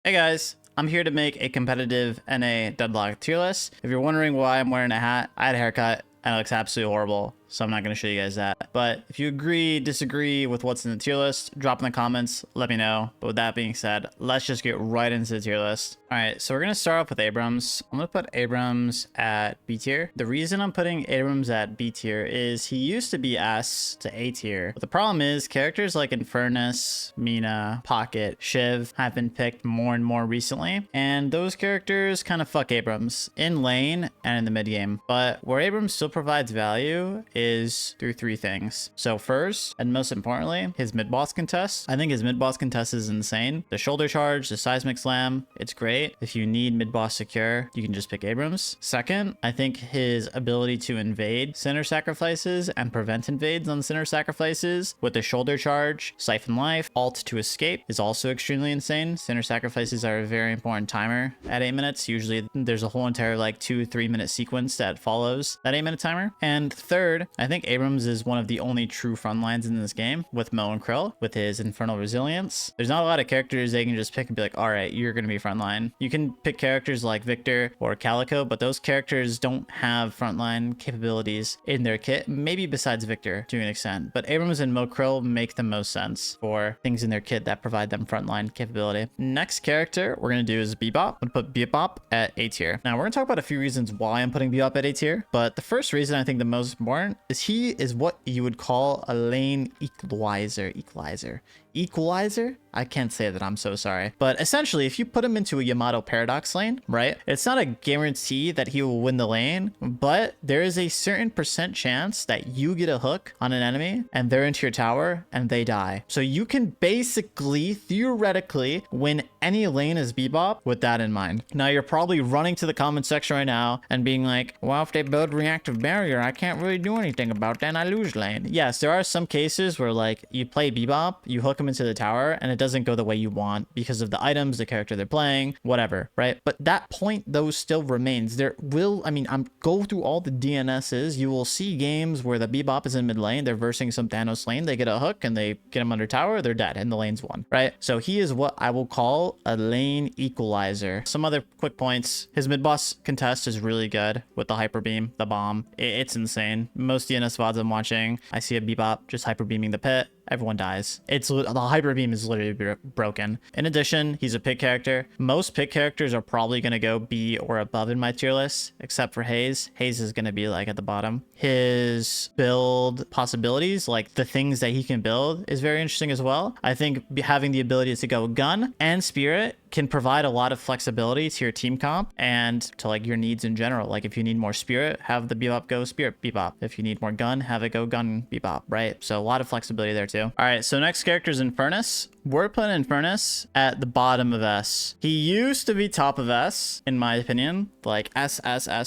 Hey guys, I'm here to make a competitive NA Deadlock tier list. If you're wondering why I'm wearing a hat, I had a haircut and it looks absolutely horrible, so I'm not going to show you guys that. But if you agree, disagree with what's in the tier list, drop in the comments, let me know. But with that being said, let's just get right into the tier list. All right, so we're going to start off with Abrams. I'm going to put Abrams at B tier. The reason I'm putting Abrams at B tier is he used to be S to A tier. But the problem is characters like Infernus, Mina, Pocket, Shiv have been picked more and more recently. And those characters kind of fuck Abrams in lane and in the mid game. But where Abrams still provides value is through three things. So first, and most importantly, his mid-boss contest. I think his mid-boss contest is insane. The shoulder charge, the seismic slam, it's great. If you need mid-boss secure, you can just pick Abrams. Second, I think his ability to invade center sacrifices and prevent invades on center sacrifices with the shoulder charge, siphon life, ult to escape is also extremely insane. Center sacrifices are a very important timer at 8 minutes. Usually there's a whole entire like 2-3 minute sequence that follows that 8 minute timer. And third, I think Abrams is one of the only true front lines in this game with Mo and Krill with his infernal resilience. There's not a lot of characters they can just pick and be like, all right, you're going to be frontline. You can pick characters like Victor or Calico, but those characters don't have frontline capabilities in their kit, maybe besides Victor to an extent. But Abrams and Mo Krill make the most sense for things in their kit that provide them frontline capability. Next character we're going to do is Bebop. I'm going to put Bebop at A tier. Now we're going to talk about a few reasons why I'm putting Bebop at A tier, but the first reason I think the most important is he is what you would call a lane equalizer. I can't say that, I'm so sorry. But essentially, if you put him into a Yamato Paradox lane, right, it's not a guarantee that he will win the lane, but there is a certain percent chance that you get a hook on an enemy and they're into your tower and they die. So you can basically, theoretically, win any lane as Bebop with that in mind. Now, you're probably running to the comment section right now and being like, well, if they build reactive barrier, I can't really do anything about that and I lose lane. Yes, there are some cases where like you play Bebop, you hook him into the tower and it doesn't go the way you want because of the items, the character they're playing, whatever, right? But that point though still remains. There will, I'm go through all the DNSs, you will see games where the Bebop is in mid lane, they're versing some Thanos lane, they get a hook and they get him under tower, they're dead and the lane's won, right? So he is what I will call a lane equalizer. Some other quick points. His mid-boss contest is really good with the hyper beam, the bomb. It's insane. Most DNS VODs I'm watching, I see a Bebop just hyper beaming the pit. Everyone dies. The hyper beam is literally broken. In addition, he's a pick character. Most pick characters are probably going to go B or above in my tier list, except for Hayes. Hayes is going to be like at the bottom. His build possibilities, like the things that he can build, is very interesting as well. I think having the ability to go gun and spirit can provide a lot of flexibility to your team comp and to like your needs in general. Like if you need more spirit, have the Bebop go spirit Bebop. If you need more gun, have it go gun Bebop, right? So a lot of flexibility there too. All right, so next character is Infernus. We're putting Infernus at the bottom of S. He used to be top of S, in my opinion, like S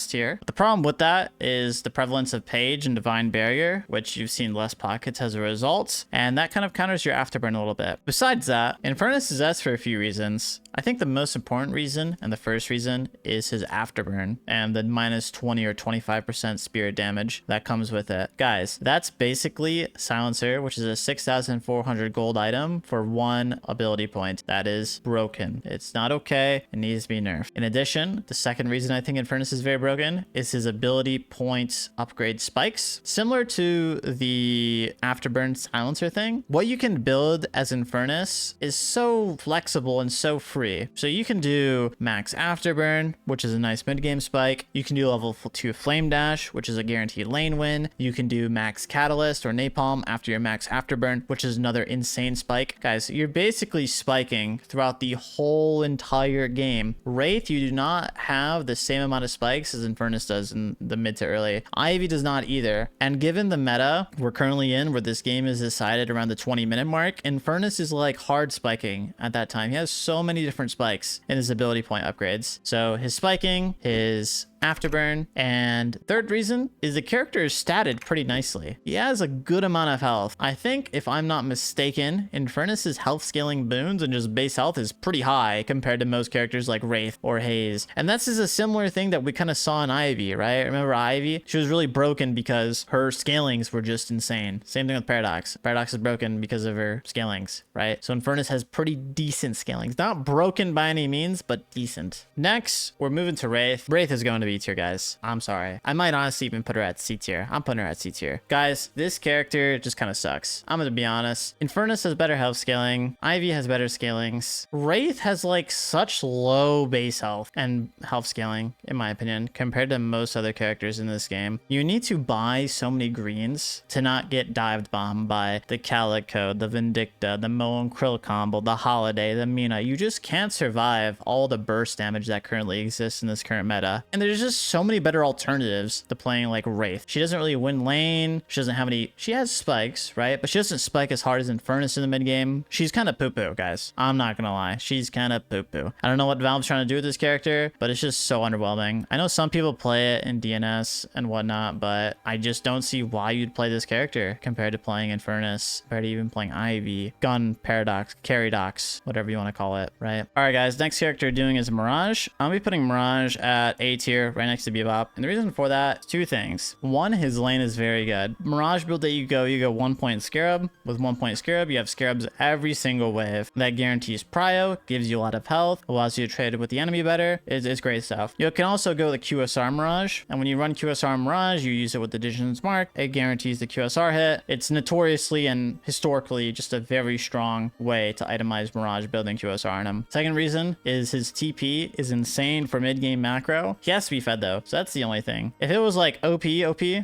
tier. The problem with that is the prevalence of Page and Divine Barrier, which you've seen less pockets as a result, and that kind of counters your afterburn a little bit. Besides that, Infernus is S for a few reasons. I think the most important reason, and the first reason, is his afterburn and the minus 20 or 25% spirit damage that comes with it. Guys, that's basically Silencer, which is a 6,400 gold item for one ability point. That is broken. It's not okay. It needs to be nerfed. In addition, the second reason I think Infernus is very broken is his ability points upgrade spikes. Similar to the afterburn Silencer thing, what you can build as Infernus is so flexible and so free. So you can do max afterburn, which is a nice mid-game spike. You can do level 2 flame dash, which is a guaranteed lane win. You can do max catalyst or napalm after your max afterburn, which is another insane spike. Guys, you're basically spiking throughout the whole entire game. Wraith, you do not have the same amount of spikes as Infernus does in the mid to early. Ivy does not either. And given the meta we're currently in, where this game is decided around the 20-minute mark, Infernus is like hard spiking at that time. He has so many different spikes in his ability point upgrades. So his spiking, his afterburn. And third reason is the character is statted pretty nicely. He has a good amount of health. I think if I'm not mistaken, Infernus's health scaling boons and just base health is pretty high compared to most characters like Wraith or Haze. And that's just a similar thing that we kind of saw in Ivy, right? Remember Ivy? She was really broken because her scalings were just insane. Same thing with Paradox. Paradox is broken because of her scalings, right? So Infernus has pretty decent scalings. Not broken by any means, but decent. Next, we're moving to Wraith. Wraith is going to B tier, guys. I'm sorry. I might honestly even put her at C tier. I'm putting her at C tier. Guys, this character just kind of sucks. I'm gonna be honest. Infernus has better health scaling. Ivy has better scalings. Wraith has like such low base health and health scaling, in my opinion, compared to most other characters in this game. You need to buy so many greens to not get dived bombed by the Calico, the Vindicta, the Mo and Krill combo, the Holiday, the Mina. You just can't survive all the burst damage that currently exists in this current meta. And there's just so many better alternatives to playing like Wraith. She doesn't really win lane. She doesn't have any... She has spikes, right? But she doesn't spike as hard as Infernus in the mid game. She's kind of poo-poo, guys. I'm not gonna lie. She's kind of poo-poo. I don't know what Valve's trying to do with this character, but it's just so underwhelming. I know some people play it in DNS and whatnot, but I just don't see why you'd play this character compared to playing Infernus, compared to even playing Ivy, Gun, Paradox, Carrydox, whatever you want to call it, right? All right, guys, next character we're doing is Mirage. I'll be putting Mirage at A tier, right next to Bebop. And the reason for that is two things. One, his lane is very good. Mirage build that you go 1 point Scarab. With 1 point Scarab, you have Scarabs every single wave. That guarantees prio, gives you a lot of health, allows you to trade with the enemy better. It's great stuff. You can also go the QSR Mirage, and when you run QSR Mirage, you use it with the Digion's Mark. It guarantees the QSR hit. It's notoriously and historically just a very strong way to itemize Mirage building QSR on him. Second reason is his TP is insane for mid-game macro. He has to be fed though, so that's the only thing. If it was like OP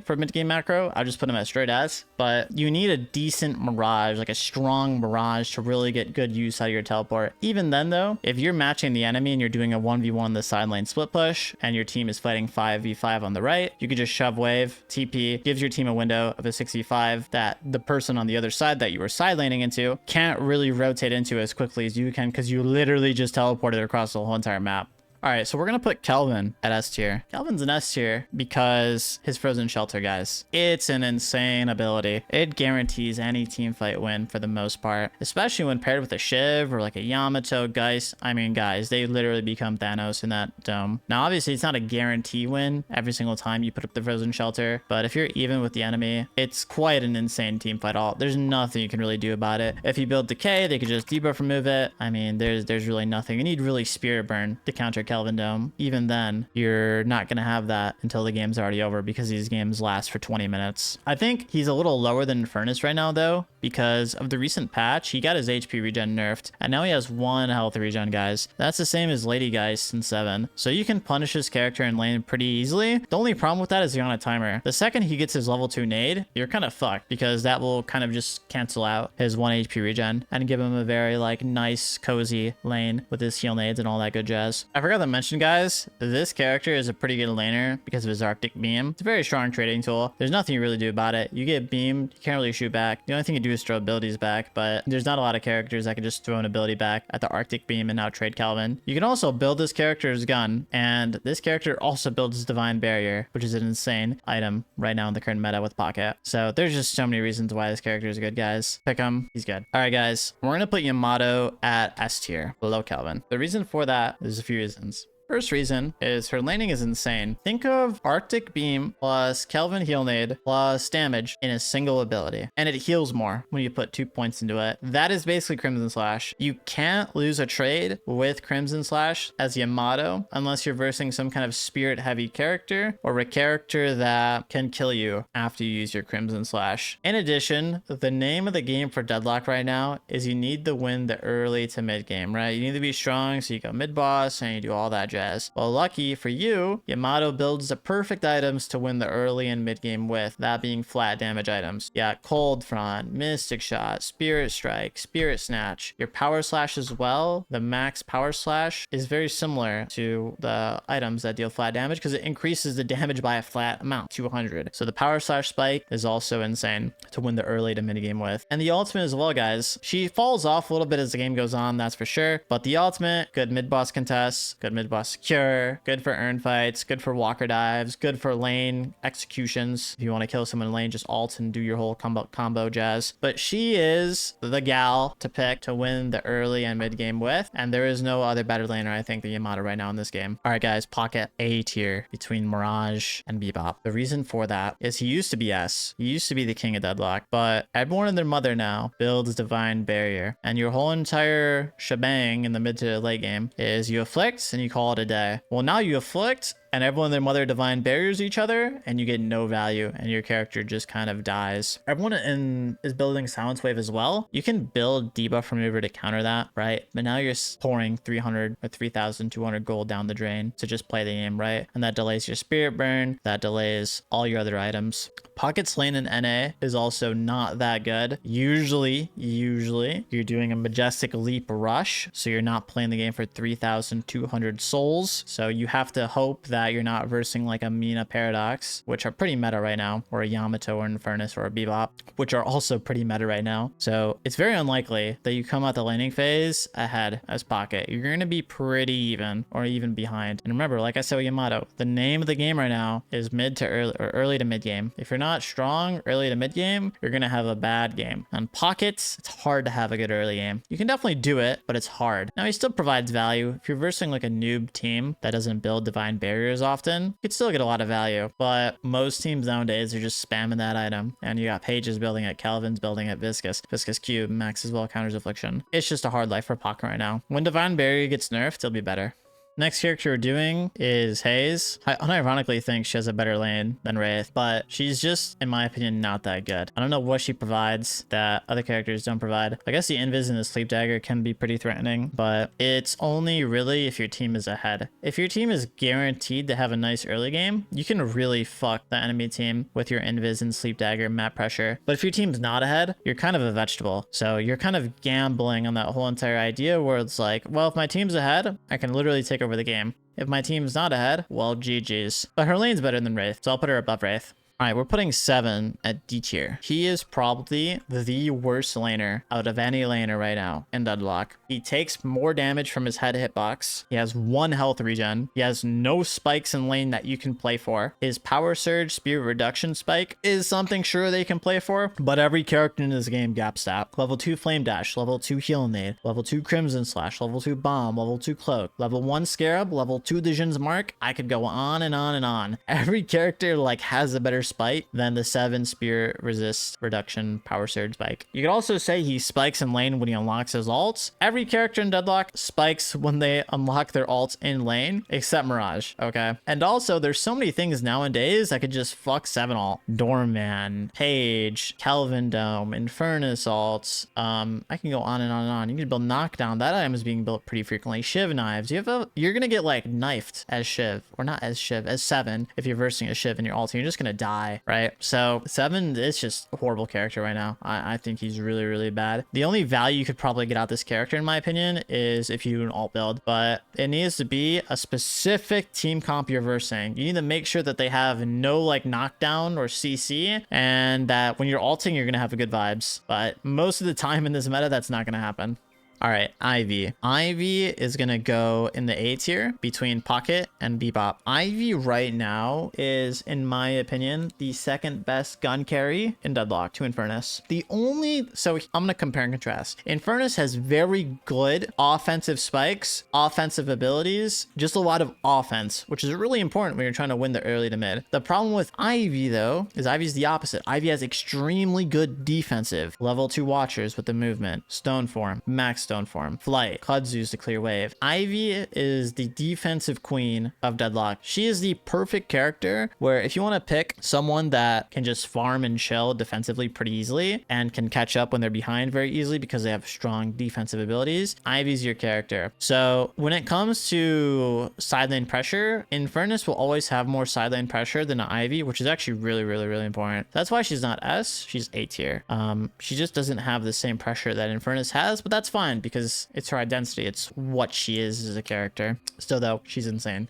for mid-game macro, I'd just put him at straight S, but you need a decent Mirage, like a strong Mirage to really get good use out of your teleport. Even then though, if you're matching the enemy and you're doing a 1v1 the side lane split push and your team is fighting 5v5 on the right, you could just shove wave, TP, gives your team a window of a 6v5 that the person on the other side that you were side laning into can't really rotate into as quickly as you can because you literally just teleported across the whole entire map. All right, so we're going to put Kelvin at S tier. Kelvin's an S tier because his Frozen Shelter, guys. It's an insane ability. It guarantees any team fight win for the most part, especially when paired with a Shiv or like a Yamato, Geist. I mean, guys, they literally become Thanos in that dome. Now, obviously, it's not a guarantee win every single time you put up the Frozen Shelter, but if you're even with the enemy, it's quite an insane team fight all. There's nothing you can really do about it. If you build Decay, they could just debuff remove it. I mean, there's really nothing. You need really Spirit Burn to counter Kelvin Dome. Even then, you're not going to have that until the game's already over because these games last for 20 minutes. I think he's a little lower than Infernus right now though, because of the recent patch. He got his HP regen nerfed and now he has 1 health regen, guys. That's the same as Lady Geist in 7. So you can punish his character in lane pretty easily. The only problem with that is you're on a timer. The second he gets his level 2 nade, you're kind of fucked because that will kind of just cancel out his 1 HP regen and give him a very like nice cozy lane with his heal nades and all that good jazz. I forgot to mention, guys, this character is a pretty good laner because of his Arctic Beam. It's a very strong trading tool. There's nothing you really do about it. You get beamed, you can't really shoot back. The only thing you do is throw abilities back, but there's not a lot of characters that can just throw an ability back at the Arctic Beam and now trade Calvin. You can also build this character's gun, and this character also builds Divine Barrier, which is an insane item right now in the current meta with Pocket. So there's just so many reasons why this character is good, guys. Pick him. He's good. All right, guys. We're going to put Yamato at S tier, below Calvin. The reason for that, there's a few reasons. First reason is her laning is insane. Think of Arctic Beam plus Kelvin Heal Nade plus damage in a single ability. And it heals more when you put 2 points into it. That is basically Crimson Slash. You can't lose a trade with Crimson Slash as Yamato unless you're versing some kind of spirit heavy character or a character that can kill you after you use your Crimson Slash. In addition, the name of the game for Deadlock right now is you need to win the early to mid game, right? You need to be strong, so you go mid boss and you do all that jazz. Well, lucky for you, Yamato builds the perfect items to win the early and mid game with, that being flat damage items. Yeah, Cold Front, Mystic Shot, Spirit Strike, Spirit Snatch. Your Power Slash as well, the max Power Slash is very similar to the items that deal flat damage because it increases the damage by a flat amount, 200. So the Power Slash spike is also insane to win the early to mid game with. And the ultimate as well, guys. She falls off a little bit as the game goes on, that's for sure. But the ultimate, good mid boss contests, good mid boss chaos, cure, good for earn fights, good for walker dives, good for lane executions. If you want to kill someone in lane, just ult and do your whole combo jazz. But she is the gal to pick to win the early and mid game with, and there is no other better laner, I think, than Yamato right now in this game. All right, guys, Pocket A tier between Mirage and Bebop. The reason for that is he used to be S. He used to be the king of Deadlock, but everyone and their mother now builds Divine Barrier, and your whole entire shebang in the mid to late game is you afflict and you call it a day. Well, now you afflict and everyone and their mother divine barriers each other, and you get no value, and your character just kind of dies. Everyone is building Silence Wave as well. You can build debuff remover to counter that, right? But now you're pouring 300 or 3,200 gold down the drain to just play the game, right? And that delays your Spirit Burn, that delays all your other items. Pocket's lane in NA is also not that good. Usually you're doing a Majestic Leap Rush, so you're not playing the game for 3,200 souls. So you have to hope that you're not versing like a Mina Paradox, which are pretty meta right now, or a Yamato or Infernus or a Bebop, which are also pretty meta right now. So it's very unlikely that you come out the laning phase ahead as Pocket. You're going to be pretty even or even behind. And remember, like I said with Yamato, the name of the game right now is mid to early or early to mid game. If you're not strong early to mid game, you're going to have a bad game. On Pockets, it's hard to have a good early game. You can definitely do it, but it's hard. Now, he still provides value. If you're versing like a noob team that doesn't build divine barriers often, you could still get a lot of value. But most teams nowadays are just spamming that item. And you got Pages building it, Kelvin's building it, Viscous Cube, Max as well counters Affliction. It's just a hard life for Pocket right now. When divine barrier gets nerfed, it'll be better. Next character we're doing is Haze. I unironically think she has a better lane than Wraith, but she's just, in my opinion, not that good. I don't know what she provides that other characters don't provide. I guess the Invis and the Sleep Dagger can be pretty threatening, but it's only really if your team is ahead. If your team is guaranteed to have a nice early game, you can really fuck the enemy team with your Invis and Sleep Dagger map pressure. But if your team's not ahead, you're kind of a vegetable. So you're kind of gambling on that whole entire idea where it's like, well, if my team's ahead, I can literally take over the game. If my team's not ahead, well, GG's. But her lane's better than Wraith, so I'll put her above Wraith. All right, we're putting 7 at D tier. He is probably the worst laner out of any laner right now in Deadlock. He takes more damage from his head hitbox. He has 1 health regen. He has no spikes in lane that you can play for. His Power Surge Spirit Reduction spike is something sure they can play for, but every character in this game gap stat. Level 2 Flame Dash, level 2 Heal Nade, level 2 Crimson Slash, level 2 Bomb, level 2 Cloak, level 1 Scarab, level 2 Dijon's Mark. I could go on and on and on. Every character like has a better spike than the 7 Spirit Resist Reduction Power Surge spike. You could also say he spikes in lane when he unlocks his ults. Every character in Deadlock spikes when they unlock their ults in lane, except Mirage, okay? And also, there's so many things nowadays that could just fuck 7 ult. Doorman, Page, Kelvin Dome, Infernus ults. I can go on and on and on. You can build Knockdown. That item is being built pretty frequently. Shiv knives. You're gonna get like knifed as Shiv, or not as Shiv, as 7 if you're versing a Shiv in your ult. You're just gonna die, right? So 7 is just a horrible character right now. I think he's really, really bad. The only value you could probably get out this character, in my opinion, is if you do an alt build, but it needs to be a specific team comp you're versing. You need to make sure that they have no like knockdown or CC, and that when you're alting, you're gonna have a good vibes. But most of the time in this meta, that's not gonna happen. All right, Ivy. Ivy is going to go in the A tier between Pocket and Bebop. Ivy right now is, in my opinion, the second best gun carry in Deadlock to Infernus. So I'm going to compare and contrast. Infernus has very good offensive spikes, offensive abilities, just a lot of offense, which is really important when you're trying to win the early to mid. The problem with Ivy, though, is Ivy's the opposite. Ivy has extremely good defensive. Level 2 Watchers with the movement, Stone Form, Max Stone Form, Flight, Kudzu's to clear wave. Ivy is the defensive queen of Deadlock. She is the perfect character where if you want to pick someone that can just farm and chill defensively pretty easily and can catch up when they're behind very easily because they have strong defensive abilities, Ivy's your character. So when it comes to side lane pressure, Infernus will always have more side lane pressure than Ivy, which is actually really, really, really important. That's why she's not S, she's A tier. She just doesn't have the same pressure that Infernus has, but that's fine because it's her identity. It's what she is as a character. Still though, she's insane.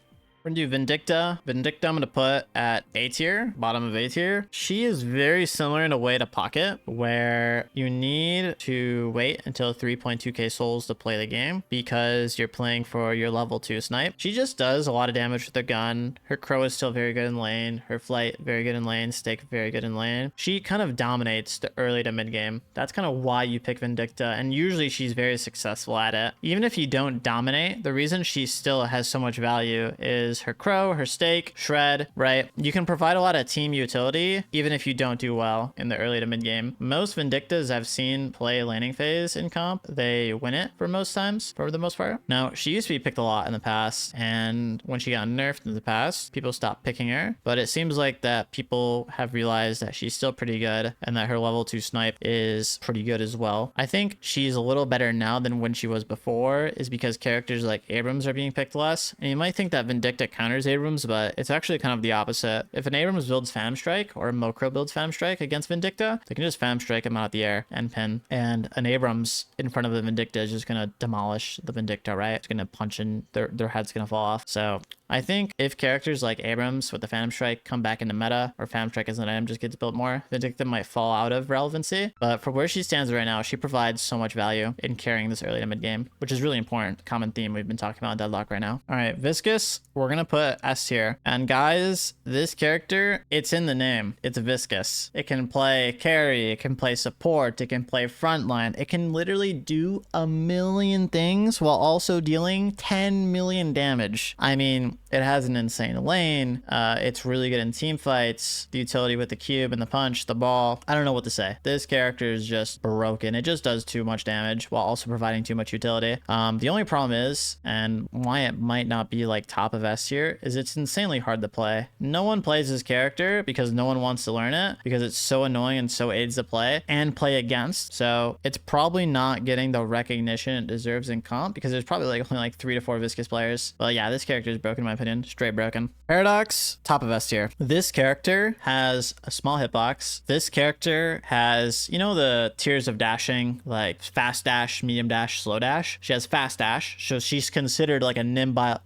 We're gonna do Vindicta. Vindicta I'm gonna put at A tier, bottom of A tier. She is very similar in a way to Pocket, where you need to wait until 3.2k souls to play the game because you're playing for your level 2 snipe. She just does a lot of damage with her gun. Her crow is still very good in lane. Her flight, very good in lane. Stake, very good in lane. She kind of dominates the early to mid game. That's kind of why you pick Vindicta, and usually she's very successful at it. Even if you don't dominate, the reason she still has so much value is her crow, her stake, shred, right? You can provide a lot of team utility even if you don't do well in the early to mid game. Most Vindictas I've seen play laning phase in comp, they win it for most times, for the most part. Now, she used to be picked a lot in the past, and when she got nerfed in the past, people stopped picking her, but it seems like that people have realized that she's still pretty good and that her level 2 snipe is pretty good as well. I think she's a little better now than when she was before, is because characters like Abrams are being picked less. And you might think that Vindicta counters Abrams, but it's actually kind of the opposite. If an Abrams builds Phantom Strike or a Mokro builds Phantom Strike against Vindicta, they can just Phantom Strike him out of the air and pin. And an Abrams in front of the Vindicta is just gonna demolish the Vindicta, right? It's gonna punch in, their head's gonna fall off. So I think if characters like Abrams with the Phantom Strike come back into meta, or Phantom Strike as an item just gets built more, Vindicta might fall out of relevancy. But for where she stands right now, she provides so much value in carrying this early to mid game, which is really important. Common theme we've been talking about in Deadlock right now. All right, Viscous, we're gonna put S tier. And guys, this character, it's in the name. It's Viscous. It can play carry, it can play support, it can play frontline. It can literally do a million things while also dealing 10 million damage. I mean, it has an insane lane. It's really good in team fights. The utility with the cube and the punch, the ball. I don't know what to say. This character is just broken. It just does too much damage while also providing too much utility. The only problem is, and why it might not be like top of S tier, is it's insanely hard to play. No one plays this character because no one wants to learn it, because it's so annoying and so aids to play and play against. So it's probably not getting the recognition it deserves in comp, because there's probably like only like 3 to 4 Viscous players. But yeah, this character is broken in my opinion. Straight broken. Paradox, top of S tier. This character has a small hitbox. This character has, you know, the tiers of dashing, like fast dash, medium dash, slow dash. She has fast dash, so she's considered like a nimble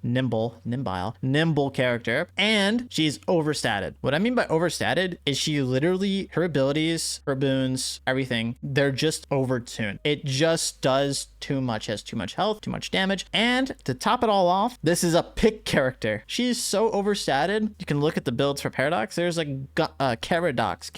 character, and she's overstated. What I mean by overstated is she literally, her abilities, her boons, everything, they're just overtuned. It just does too much, has too much health, too much damage, and to top it all off, this is a pick character. She's so overstated. You can look at the builds for Paradox. There's a Caradox,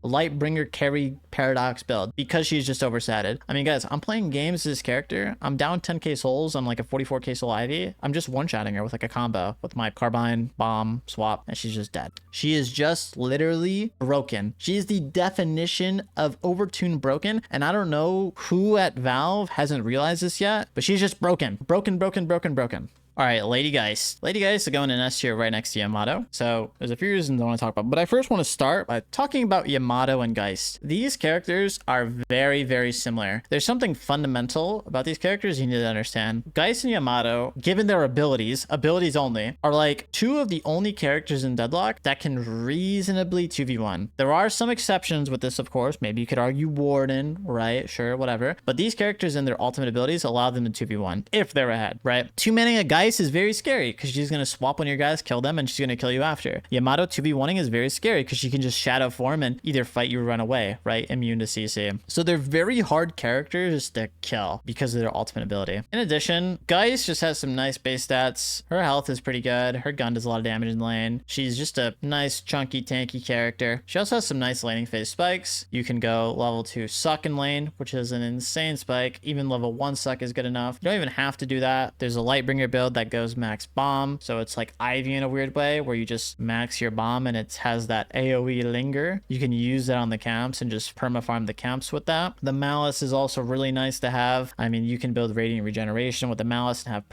Lightbringer carry Paradox build, because she's just overstated. I mean, guys, I'm playing games as this character. I'm down 10k souls on like a 44k soul Ivy. I'm just one-shotting her with like a combo with my carbine, bomb, swap, and she's just dead. She is just literally broken. She is the definition of overtuned broken, and I don't know who at Valve hasn't realized this yet, but she's just broken. Broken. All right, Lady Geist. Lady Geist is going in S tier right next to Yamato. So there's a few reasons I want to talk about, but I first want to start by talking about Yamato and Geist. These characters are very, very similar. There's something fundamental about these characters you need to understand. Geist and Yamato, given their abilities only, are like 2 of the only characters in Deadlock that can reasonably 2v1. There are some exceptions with this, of course. Maybe you could argue Warden, right? Sure, whatever. But these characters and their ultimate abilities allow them to 2v1 if they're ahead, right? Two-manning a Geist is very scary because she's going to swap on your guys, kill them, and she's going to kill you after. Yamato 2v1ing is very scary because she can just shadow form and either fight you or run away, right? Immune to CC. So they're very hard characters to kill because of their ultimate ability. In addition, Geist just has some nice base stats. Her health is pretty good. Her gun does a lot of damage in lane. She's just a nice, chunky, tanky character. She also has some nice laning phase spikes. You can go level 2 suck in lane, which is an insane spike. Even level 1 suck is good enough. You don't even have to do that. There's a Lightbringer build that goes max bomb, so it's like Ivy in a weird way, where you just max your bomb and it has that AoE linger. You can use that on the camps and just perma farm the camps with that. The Malice is also really nice to have. I mean, you can build Radiant Regeneration with the Malice and have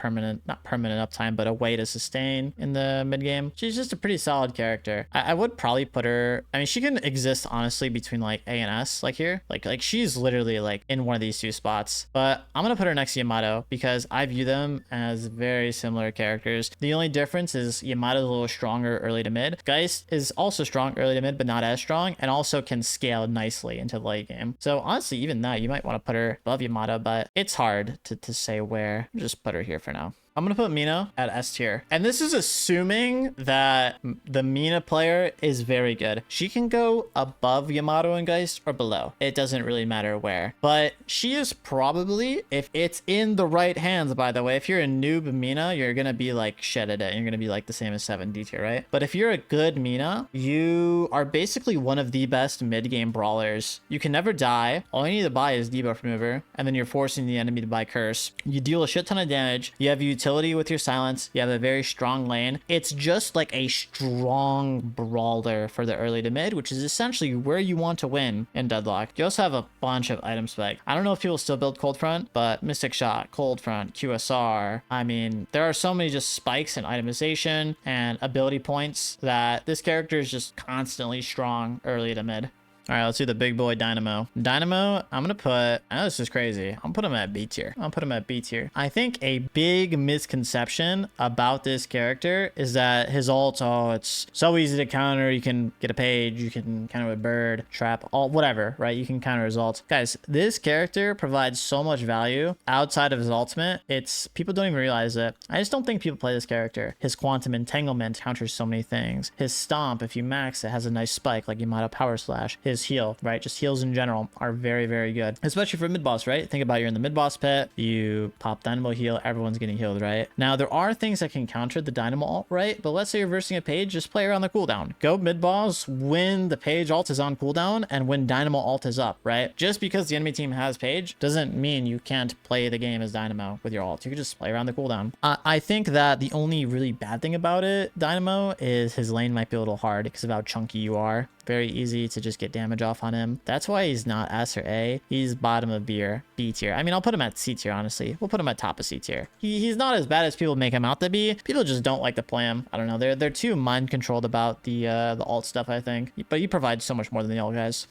not permanent uptime, but a way to sustain in the mid game. She's just a pretty solid character. I would probably put her, I mean, she can exist honestly between like A and S, like here, like she's literally like in one of these 2 spots, but I'm gonna put her next to Yamato because I view them as very similar characters. The only difference is Yamato's a little stronger early to mid. Geist is also strong early to mid, but not as strong, and also can scale nicely into the late game. So honestly, even that, you might want to put her above Yamato, but it's hard to say where. Just put her here for now. I'm gonna put Mina at S tier. And this is assuming that the Mina player is very good. She can go above Yamato and Geist or below. It doesn't really matter where. But she is probably, if it's in the right hands, by the way, if you're a noob Mina, you're gonna be like shit at it. You're gonna be like the same as 7D tier, right? But if you're a good Mina, you are basically one of the best mid-game brawlers. You can never die. All you need to buy is debuff remover, and then you're forcing the enemy to buy curse. You deal a shit ton of damage. You have utility with your silence. You have a very strong lane. It's just like a strong brawler for the early to mid, which is essentially where you want to win in Deadlock. You also have a bunch of item spec. I don't know if people still build Cold Front, but Mystic Shot, Cold Front, QSR. I mean, there are so many just spikes in itemization and ability points that this character is just constantly strong early to mid. All right, let's do the big boy Dynamo. Dynamo, I'm gonna put, I know this is crazy. I'm put him at B tier. I'll put him at B tier. I think a big misconception about this character is that his ult, oh, it's so easy to counter. You can get a page, you can counter with bird, trap, all whatever, right? You can counter his ult. Guys, this character provides so much value outside of his ultimate. It's, people don't even realize it. I just don't think people play this character. His quantum entanglement counters so many things. His stomp, if you max it, has a nice spike like Yamato power slash. His heal, right? Just heals in general are very, very good, especially for mid boss, right? Think about you're in the mid boss pit, you pop dynamo heal, everyone's getting healed, right? Now there are things that can counter the dynamo ult, right? But let's say you're versing a page, just play around the cooldown. Go mid boss when the page ult is on cooldown and when dynamo ult is up, right? Just because the enemy team has page doesn't mean you can't play the game as dynamo with your ult. You can just play around the cooldown. I think that the only really bad thing about it, dynamo, is his lane might be a little hard because of how chunky you are. Very easy to just get damage off on him. That's why he's not S or A. He's bottom of B tier. I mean, I'll put him at C tier, honestly. We'll put him at top of C tier. He's not as bad as people make him out to be. People just don't like to play him. I don't know. They're too mind controlled about the alt stuff, I think. But he provides so much more than the old guys.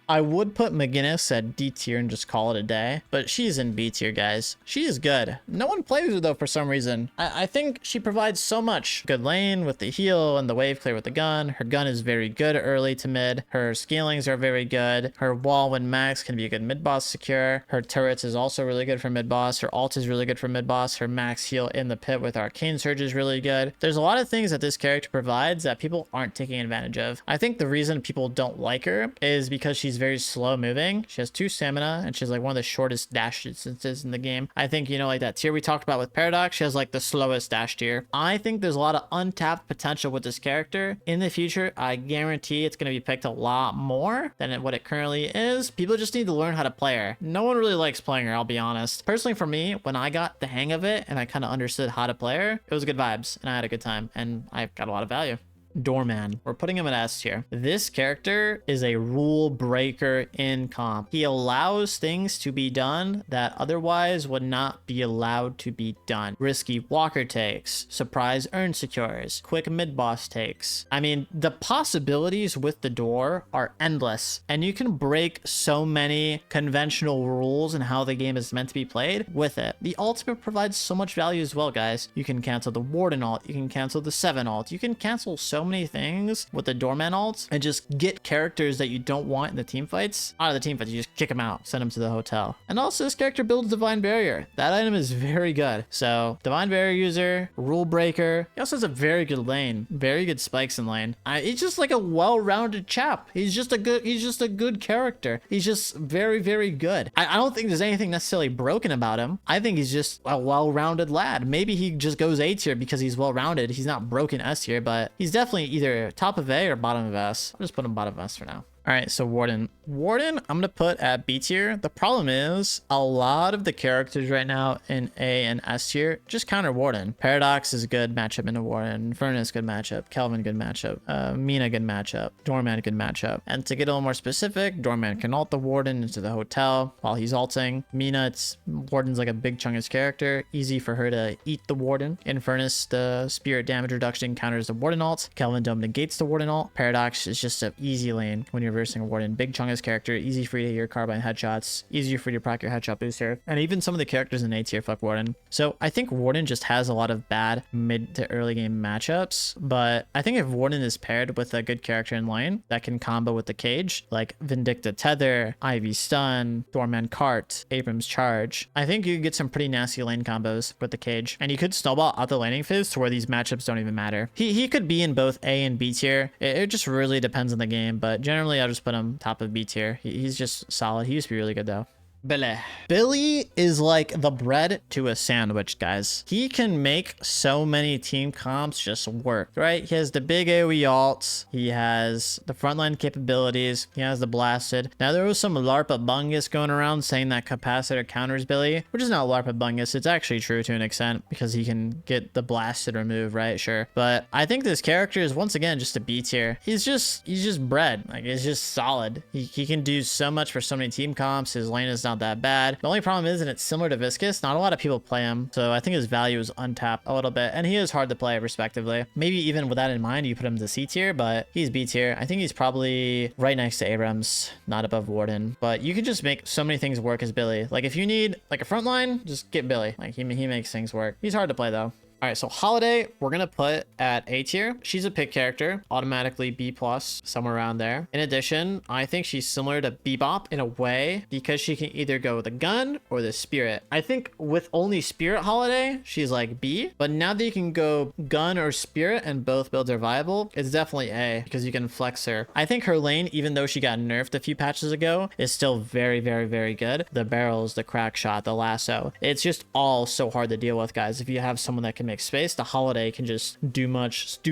I would put McGinnis at D tier and just call it a day, but she's in B tier, guys. She is good. No one plays her though for some reason. I think she provides so much. Good lane with the heal and the wave clear with the gun. Her gun is very good early to mid. Her scalings are very good. Her wall when max can be a good mid boss secure. Her turrets is also really good for mid boss. Her ult is really good for mid boss. Her max heal in the pit with arcane surge is really good. There's a lot of things that this character provides that people aren't taking advantage of. I think the reason people don't like her is because she's very slow moving. She has 2 stamina and she's like one of the shortest dash distances in the game. I think, you know, like that tier we talked about with Paradox, she has like the slowest dash tier. I think there's a lot of untapped potential with this character. In the future, I guarantee it's going to be picked a lot more than what it currently is. People just need to learn how to play her. No one really likes playing her, I'll be honest. Personally, for me, when I got the hang of it and I kind of understood how to play her, it was good vibes and I had a good time and I got a lot of value. Doorman. We're putting him at S tier. This character is a rule breaker in comp. He allows things to be done that otherwise would not be allowed to be done. Risky walker takes, surprise earn secures, quick mid boss takes. I mean, the possibilities with the door are endless, and you can break so many conventional rules and how the game is meant to be played with it. The ultimate provides so much value as well, guys. You can cancel the Warden ult, you can cancel the 7 ult, you can cancel so many things with the Doorman ult and just get characters that you don't want in the team fights out of the team fights. You just kick them out, send them to the hotel. And also this character builds Divine Barrier. That item is very good. So Divine Barrier user, rule breaker. He also has a very good lane, very good spikes in lane. He's just like a well-rounded chap. He's just a good character. He's just very, very good. I don't think there's anything necessarily broken about him. I think he's just a well-rounded lad. Maybe he just goes A tier because he's well-rounded. He's not broken S tier, but he's definitely either top of A or bottom of S. I'll just put him bottom of S for now. All right, so Warden. Warden, I'm going to put at B tier. The problem is a lot of the characters right now in A and S tier just counter Warden. Paradox is a good matchup into Warden. Furnace, good matchup. Kelvin, good matchup. Mina, good matchup. Doorman, good matchup. And to get a little more specific, Doorman can ult the Warden into the hotel while he's ulting. Mina, Warden's like a big chunk of his character. Easy for her to eat the Warden. In Furnace, the spirit damage reduction counters the Warden ult. Kelvin Dome negates the Warden ult. Paradox is just an easy lane when you're versing Warden. Big chungus character, easy for you to hit your carbine headshots, easier for you to proc your headshot booster, and even some of the characters in A tier fuck Warden. So I think Warden just has a lot of bad mid to early game matchups, but I think if Warden is paired with a good character in lane that can combo with the cage, like Vindicta Tether, Ivy Stun, Doorman Cart, Abrams Charge, I think you could get some pretty nasty lane combos with the cage, and you could snowball out the laning phase to where these matchups don't even matter. He could be in both A and B tier. It just really depends on the game, but generally I'll just put him top of B tier. He's just solid. He used to be really good though. Billy is like the bread to a sandwich, guys. He can make so many team comps just work, right? He has the big AoE ults. He has the frontline capabilities. He has the blasted. Now, there was some LARPA bungus going around saying that capacitor counters Billy, which is not LARPA bungus. It's actually true to an extent because he can get the blasted removed, right? Sure. But I think this character is once again just a B tier. He's just bread. Like, it's just solid. He can do so much for so many team comps. His lane is not that bad. The only problem is, and it's similar to Viscous, not a lot of people play him, so I think his value is untapped a little bit, and he is hard to play respectively. Maybe even with that in mind, you put him to C tier, but he's B tier. I think he's probably right next to Abrams, not above Warden, but you can just make so many things work as Billy. Like, if you need like a front line, just get Billy. Like, he makes things work. He's hard to play though. All right, so Holiday, we're going to put at A tier. She's a pick character, automatically B+, somewhere around there. In addition, I think she's similar to Bebop in a way because she can either go with a gun or the spirit. I think with only spirit Holiday, she's like B, but now that you can go gun or spirit and both builds are viable, it's definitely A because you can flex her. I think her lane, even though she got nerfed a few patches ago, is still very, very, very good. The barrels, the crack shot, the lasso. It's just all so hard to deal with, guys. If you have someone that can make space, the Holiday can just do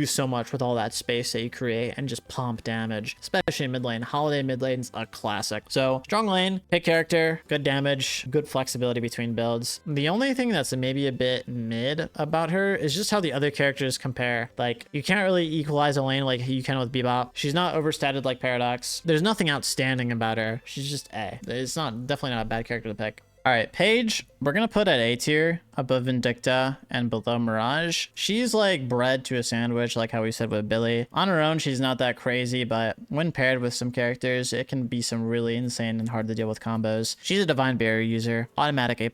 so much with all that space that you create and just pump damage, especially in mid lane. Holiday mid lane's a classic. So strong lane, pick character, good damage, good flexibility between builds. The only thing that's maybe a bit mid about her is just how the other characters compare. Like, you can't really equalize a lane like you can with Bebop. She's not overstated like Paradox. There's nothing outstanding about her. She's just A. It's definitely not a bad character to pick. All right, Paige, we're going to put at A tier, above Vindicta and below Mirage. She's like bread to a sandwich, like how we said with Billy. On her own, she's not that crazy, but when paired with some characters, it can be some really insane and hard to deal with combos. She's a Divine Barrier user, automatic A+.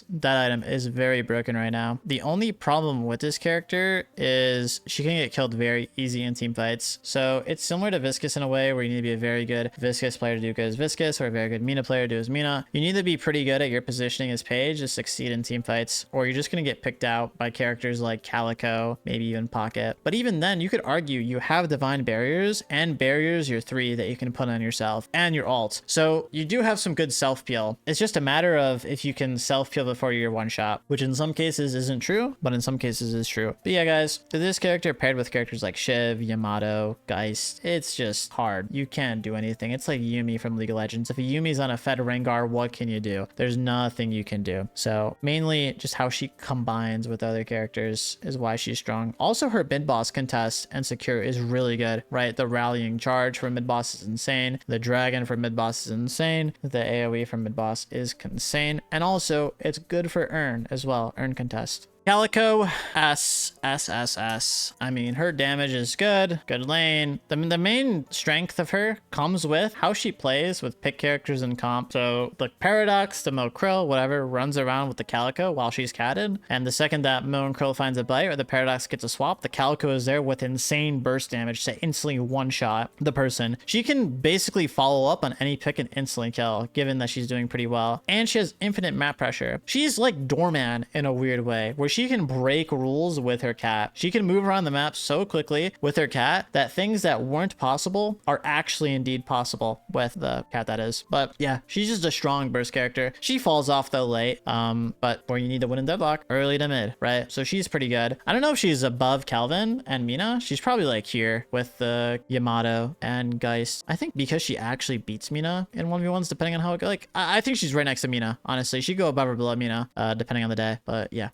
That item is very broken right now. The only problem with this character is she can get killed very easy in team fights. So it's similar to Viscous in a way where you need to be a very good Viscous player to do good as Viscous, or a very good Mina player to do as Mina. You need to be pretty good at your positioning as Paige to succeed in team fights, or you're just going to get picked out by characters like Calico, maybe even Pocket. But even then, you could argue you have Divine Barriers, and Barriers your 3 that you can put on yourself, and your ult. So you do have some good self-peel. It's just a matter of if you can self-peel before you're one-shot, which in some cases isn't true, but in some cases is true. But yeah, guys, for this character paired with characters like Shiv, Yamato, Geist, it's just hard. You can't do anything. It's like Yuumi from League of Legends. If a Yuumi's on a Fed Rengar, what can you do? There's nothing you can do. So mainly just how she combines with other characters is why she's strong. Also, her mid-boss contest and secure is really good, right? The rallying charge for mid-boss is insane. The dragon for mid-boss is insane. The AoE for mid-boss is insane. And also, it's good for earn as well, earn contest. Calico, S. I mean, her damage is good lane. The main strength of her comes with how she plays with pick characters in comp. So the Paradox, the Mo Krill, whatever, runs around with the Calico while she's catted. And the second that Mo and Krill finds a bite or the Paradox gets a swap, the Calico is there with insane burst damage to instantly one-shot the person. She can basically follow up on any pick and instantly kill, given that she's doing pretty well. And she has infinite map pressure. She's like Doorman in a weird way, where she can break rules with her cat. She can move around the map so quickly with her cat that things that weren't possible are actually indeed possible with the cat, that is. But yeah, she's just a strong burst character. She falls off though late, but where you need to win in Deadlock, early to mid, right? So she's pretty good. I don't know if she's above Calvin and Mina. She's probably like here with the Yamato and Geist. I think because she actually beats Mina in 1v1s, depending on how it goes. Like, I think she's right next to Mina, honestly. She'd go above or below Mina, depending on the day, but yeah.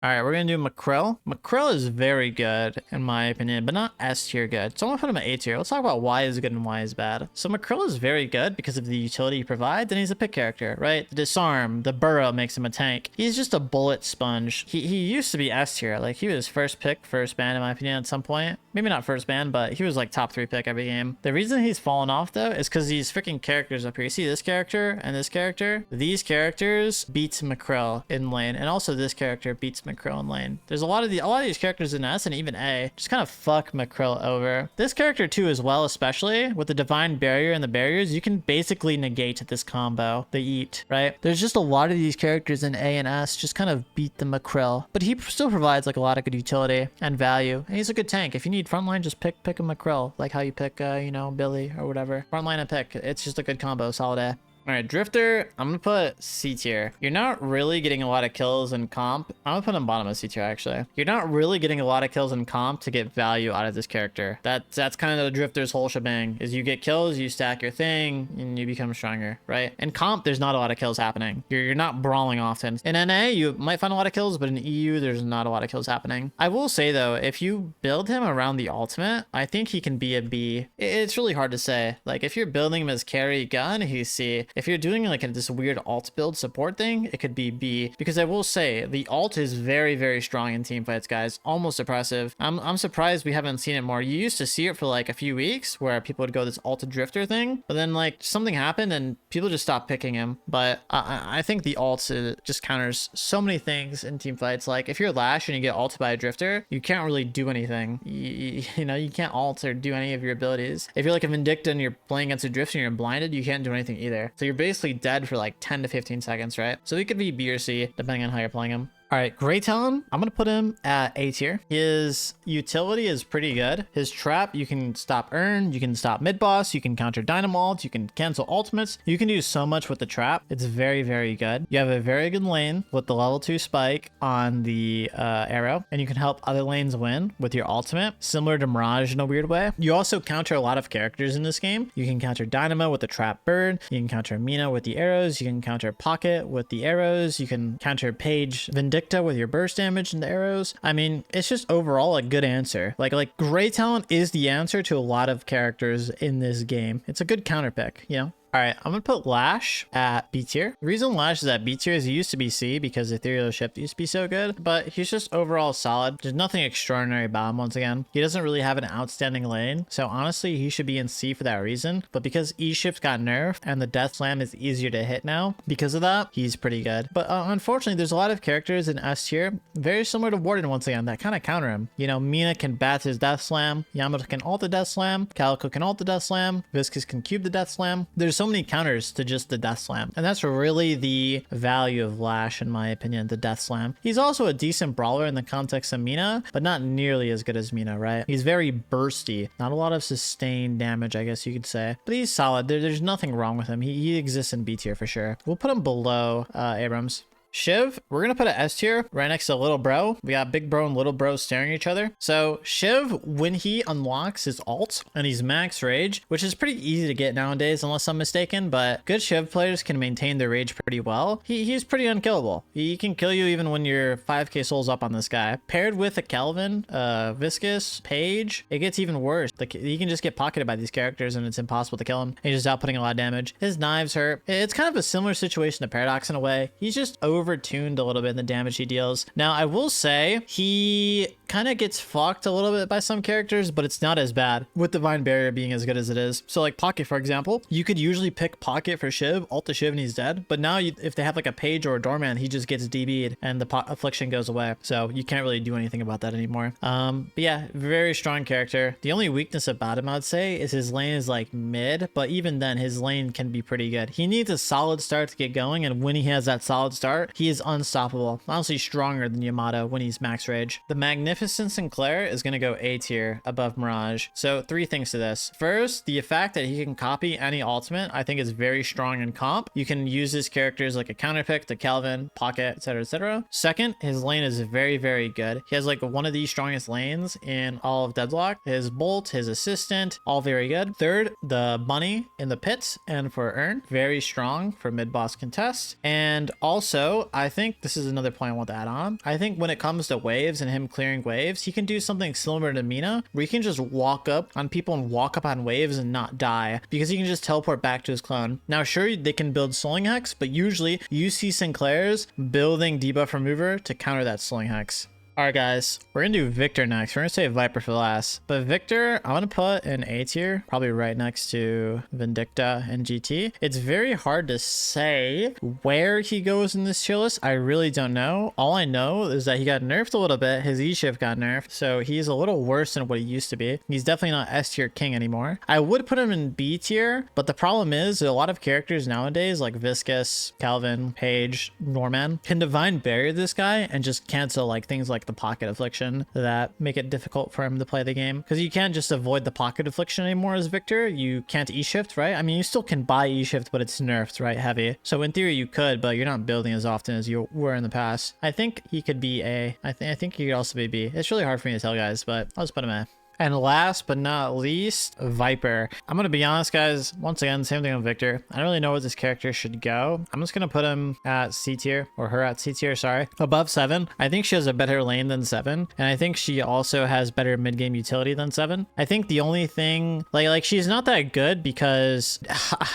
All right, we're gonna do Makrill. Makrill is very good in my opinion, but not S tier good. So I'm gonna put him at A tier. Let's talk about why is good and why is bad. So Makrill is very good because of the utility he provides, and he's a pick character, right? The disarm, the burrow makes him a tank. He's just a bullet sponge. He used to be S tier. Like he was first pick, first ban in my opinion at some point. Maybe not first ban, but he was like top 3 pick every game. The reason he's fallen off though is because these freaking characters up here. You see this character and this character? These characters beats Makrill in lane, and also this character beats Makrill in lane. There's a lot of these characters in S and even A just kind of fuck Makrill over. This character too as well, especially with the divine barrier and the barriers, you can basically negate this combo, the eat, right? There's just a lot of these characters in A and S just kind of beat the Makrill, but he still provides like a lot of good utility and value, and he's a good tank. If you need frontline, just pick a Makrill, like how you pick you know, Billy or whatever. Frontline and pick, it's just a good combo, solid A. All right, Drifter, I'm gonna put C tier. You're not really getting a lot of kills in comp. I'm gonna put him bottom of C tier actually. You're not really getting a lot of kills in comp to get value out of this character. That's kind of the Drifter's whole shebang, is you get kills, you stack your thing, and you become stronger, right? In comp, there's not a lot of kills happening. You're not brawling often. In NA, you might find a lot of kills, but in EU, there's not a lot of kills happening. I will say though, if you build him around the ultimate, I think he can be a B. It's really hard to say. Like if you're building him as carry gun, he's C. If you're doing like this weird alt build support thing, it could be B, because I will say the alt is very, very strong in team fights, guys. Almost oppressive. I'm surprised we haven't seen it more. You used to see it for like a few weeks where people would go this alt drifter thing, but then like something happened and people just stopped picking him. But I think the alt just counters so many things in team fights. Like if you're Lash and you get ulted by a drifter, you can't really do anything. You know, you can't alt or do any of your abilities. If you're like a Vindicta and you're playing against a drifter and you're blinded, you can't do anything either. So you're basically dead for like 10 to 15 seconds, right? So he could be B or C depending on how you're playing him. All right, Grey Talon, I'm gonna put him at A tier. His utility is pretty good. His trap, you can stop Urn, you can stop mid boss, you can counter Dynamalt, you can cancel ultimates. You can do so much with the trap. It's very, very good. You have a very good lane with the level 2 spike on the arrow, and you can help other lanes win with your ultimate, similar to Mirage in a weird way. You also counter a lot of characters in this game. You can counter Dynamo with the trap bird, you can counter Mina with the arrows, you can counter Pocket with the arrows, you can counter Page Vindicta with your burst damage and the arrows. I mean, it's just overall a good answer. Like Grey Talon is the answer to a lot of characters in this game. It's a good counter pick, you know? All right, I'm gonna put Lash at B tier. The reason Lash is at B tier is he used to be C because Ethereal Shift used to be so good, but he's just overall solid. There's nothing extraordinary about him once again. He doesn't really have an outstanding lane, so honestly, he should be in C for that reason. But because E-Shift got nerfed and the Death Slam is easier to hit now, because of that, he's pretty good. But unfortunately, there's a lot of characters in S tier, very similar to Warden once again, that kind of counter him. You know, Mina can bat his Death Slam, Yamato can ult the Death Slam, Calico can ult the Death Slam, Viscus can cube the Death Slam. There's so many counters to just the Death Slam, and that's really the value of Lash in my opinion, the Death Slam. He's also a decent brawler in the context of Mina, but not nearly as good as Mina, right? He's very bursty, not a lot of sustained damage, I guess you could say, but he's solid. There's nothing wrong with him. He exists in B tier for sure. We'll put him below Abrams. Shiv, we're gonna put an S tier right next to Little Bro. We got Big Bro and Little Bro staring at each other. So Shiv, when he unlocks his ult and he's max rage, which is pretty easy to get nowadays unless I'm mistaken, but good Shiv players can maintain their rage pretty well. He's pretty unkillable. He can kill you even when you're 5k souls up on this guy. Paired with a Kelvin, Viscus, Page, it gets even worse. He can just get pocketed by these characters and it's impossible to kill him. He's just outputting a lot of damage. His knives hurt. It's kind of a similar situation to Paradox in a way. He's just overtuned a little bit in the damage he deals. Now, I will say he kind of gets fucked a little bit by some characters, but it's not as bad with Divine Barrier being as good as it is. So like Pocket, for example, you could usually pick Pocket for Shiv, ult the Shiv and he's dead. But now if they have like a Page or a Doorman, he just gets DB'd and the affliction goes away. So you can't really do anything about that anymore. But yeah, very strong character. The only weakness about him, I'd say, is his lane is like mid, but even then his lane can be pretty good. He needs a solid start to get going, and when he has that solid start, he is unstoppable. Honestly, stronger than Yamato when he's max rage. The Magnificent Magnificent Sinclair is going to go A tier above Mirage. So 3 things to this. First, the fact that he can copy any ultimate, I think is very strong in comp. You can use his characters like a counterpick to Kelvin, Pocket, etc, etc. Second, his lane is very, very good. He has like one of the strongest lanes in all of Deadlock. His Bolt, his Assistant, all very good. Third, the money in the pits and for earn, very strong for mid-boss contest. And also, I think this is another point I want to add on. I think when it comes to waves and him clearing waves, he can do something similar to Mina, where he can just walk up on people and walk up on waves and not die, because he can just teleport back to his clone. Now, sure, they can build Slowing Hex, but usually you see Sinclair's building debuff remover to counter that Slowing Hex. Alright guys, we're gonna do Victor next. We're gonna say Viper for last. But Victor, I'm gonna put in A tier, probably right next to Vindicta and GT. It's very hard to say where he goes in this tier list. I really don't know. All I know is that he got nerfed a little bit. His E-shift got nerfed, so he's a little worse than what he used to be. He's definitely not S tier king anymore. I would put him in B tier, but the problem is a lot of characters nowadays, like Viscus, Calvin, Page, Norman, can Divine Barrier this guy and just cancel like things like the Pocket Affliction that make it difficult for him to play the game, because you can't just avoid the Pocket Affliction anymore as Victor. You can't E-shift, right? I mean, you still can buy E-shift, but it's nerfed, right? Heavy. So in theory you could, but you're not building as often as you were in the past. I think he could be A. I think he could also be B. It's really hard for me to tell, guys, but I'll just put him A. And last but not least, Viper. I'm going to be honest, guys. Once again, same thing with Victor. I don't really know where this character should go. I'm just going to put him at C tier, or her at C tier, sorry. Above 7. I think she has a better lane than 7. And I think she also has better mid-game utility than 7. I think the only thing, like she's not that good because,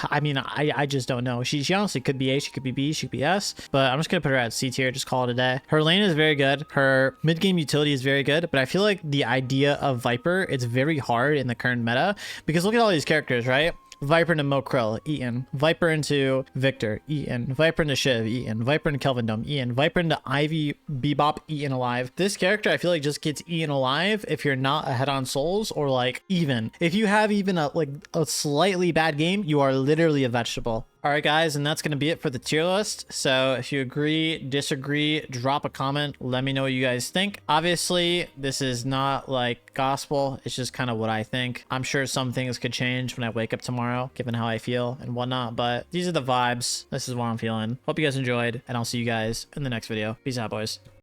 I mean, I just don't know. She honestly could be A, she could be B, she could be S. But I'm just going to put her at C tier, just call it a day. Her lane is very good. Her mid-game utility is very good. But I feel like the idea of Viper, it's very hard in the current meta, because look at all these characters, right? Viper into Mokrill, Eaton. Viper into Victor, Eaton. Viper into Shiv, Eaton. Viper into Kelvin Dome, Eaton. Viper into Ivy, Bebop, Eaton alive. This character, I feel like, just gets Eaton alive if you're not ahead on souls, or like even. If you have even a slightly bad game, you are literally a vegetable. All right, guys, and that's going to be it for the tier list. So if you agree, disagree, drop a comment. Let me know what you guys think. Obviously, this is not like gospel. It's just kind of what I think. I'm sure some things could change when I wake up tomorrow, given how I feel and whatnot. But these are the vibes. This is what I'm feeling. Hope you guys enjoyed, and I'll see you guys in the next video. Peace out, boys.